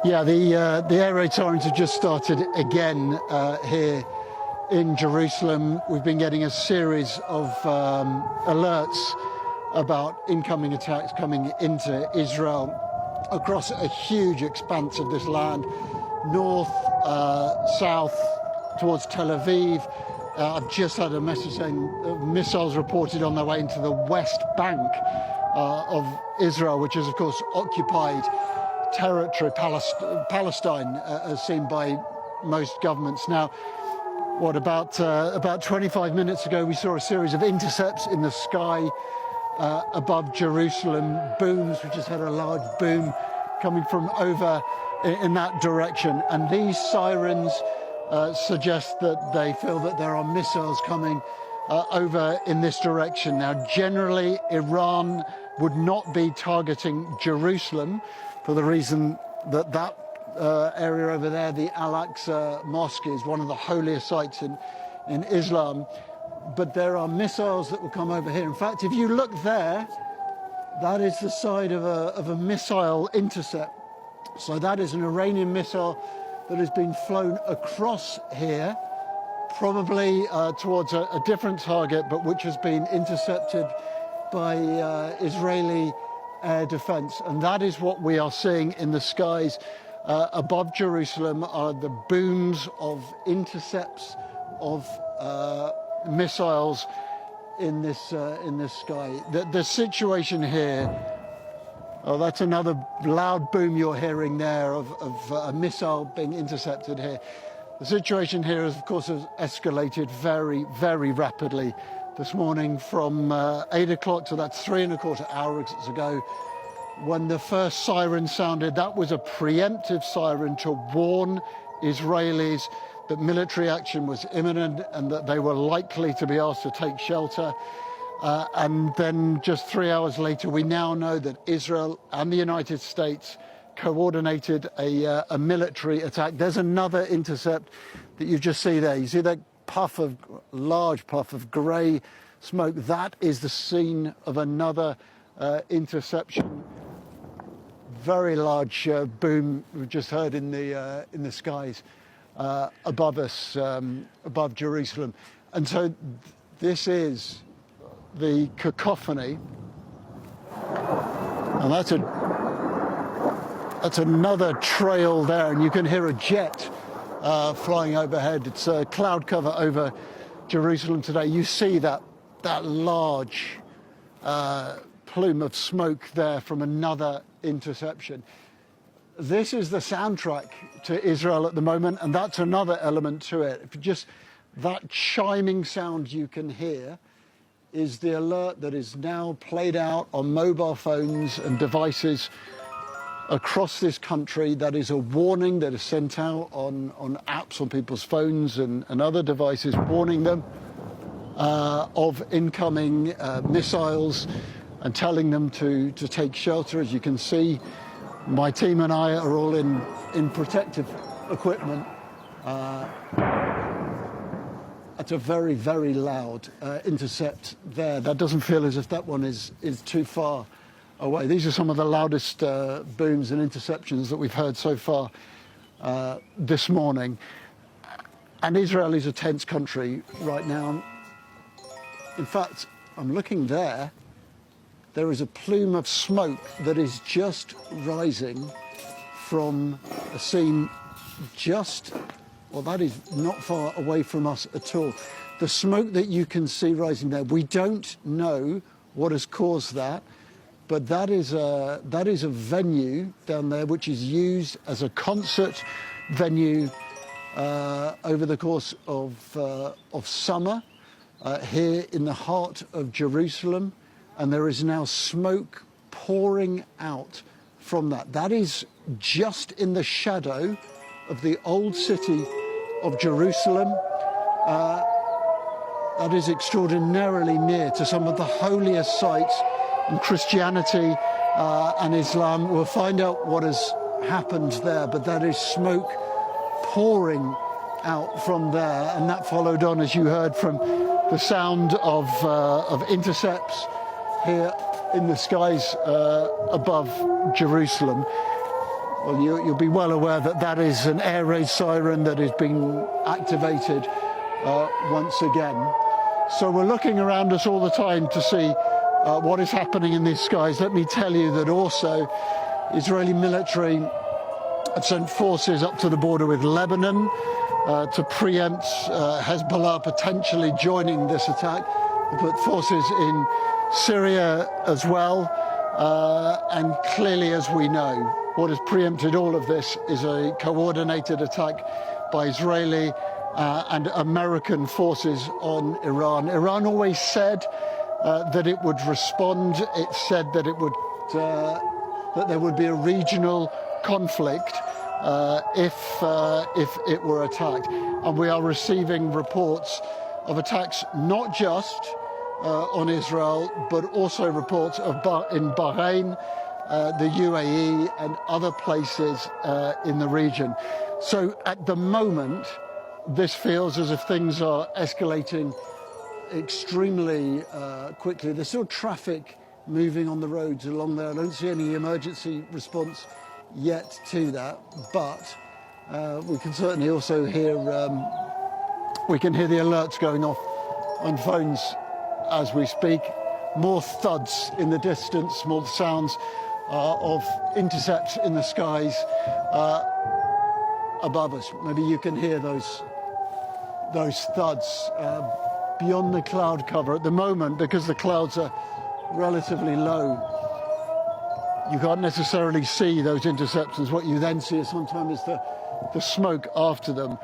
Yeah, the air raid sirens have just started again here in Jerusalem. We've been getting a series of alerts about incoming attacks coming into Israel across a huge expanse of this land, north, south, towards Tel Aviv. I've just had a message saying missiles reported on their way into the West Bank of Israel, which is, of course, occupied territory, Palestine, as seen by most governments. Now, about 25 minutes ago, we saw a series of intercepts in the sky above Jerusalem, booms. We just had a large boom coming from over in that direction, and these sirens suggest that they feel that there are missiles coming over in this direction. Now, generally, Iran would not be targeting Jerusalem for the reason that area over there, the Al-Aqsa Mosque, is one of the holiest sites in Islam. But there are missiles that will come over here. In fact, if you look there, that is the side of a missile intercept. So that is an Iranian missile that has been flown across here, probably towards a different target, but which has been intercepted by Israeli air defense. And that is what we are seeing in the skies above Jerusalem, are the booms of intercepts of missiles in this sky. The situation here, oh, that's another loud boom you're hearing there of a missile being intercepted here. The situation here, of course, has escalated very, very rapidly this morning from 8 o'clock, so that's 3¼ hours ago, when the first siren sounded. That was a preemptive siren to warn Israelis that military action was imminent and that they were likely to be asked to take shelter. And then just 3 hours later, we now know that Israel and the United States coordinated a military attack. There's another intercept that you just see there. You see that large puff of grey smoke? That is the scene of another interception. Very large boom we've just heard in the skies above us, above Jerusalem. And so this is the cacophony, and that's another trail there, and you can hear a jet flying overhead. It's a cloud cover over Jerusalem today. You see that large plume of smoke there from another interception. This is the soundtrack to Israel at the moment, and that's another element to it. If just that chiming sound you can hear is the alert that is now played out on mobile phones and devices across this country. That is a warning that is sent out on apps on people's phones and other devices, warning them of incoming missiles and telling them to take shelter. As you can see, my team and I are all in protective equipment. It's a very, very loud intercept there. That doesn't feel as if that one is too far away. These are some of the loudest booms and interceptions that we've heard so far this morning. And Israel is a tense country right now. In fact, I'm looking there. There is a plume of smoke that is just rising from a scene well, that is not far away from us at all. The smoke that you can see rising there, we don't know what has caused that, but that is a venue down there which is used as a concert venue over the course of summer here in the heart of Jerusalem, and there is now smoke pouring out from that. That is just in the shadow of the old city of Jerusalem. That is extraordinarily near to some of the holiest sites in Christianity and Islam. We'll find out what has happened there, but that is smoke pouring out from there, and that followed on, as you heard, from the sound of intercepts here in the skies above Jerusalem. Well, you'll be well aware that that is an air raid siren that is being activated once again. So we're looking around us all the time to see what is happening in these skies. Let me tell you that also Israeli military had sent forces up to the border with Lebanon to preempt Hezbollah potentially joining this attack. They put forces in Syria as well. And clearly, as we know, what has preempted all of this is a coordinated attack by Israeli and American forces on Iran. Iran always said that it would respond. It said that it would that there would be a regional conflict if it were attacked. And we are receiving reports of attacks not just on Israel, but also reports of in Bahrain, the UAE, and other places in the region. So at the moment, this feels as if things are escalating extremely quickly. There's still traffic moving on the roads along there. I don't see any emergency response yet to that, but we can certainly also hear we can hear the alerts going off on phones as we speak. More thuds in the distance, more sounds of intercepts in the skies above us. Maybe you can hear those thuds beyond the cloud cover at the moment, because the clouds are relatively low. You can't necessarily see those interceptions. What you then see is sometimes the smoke after them.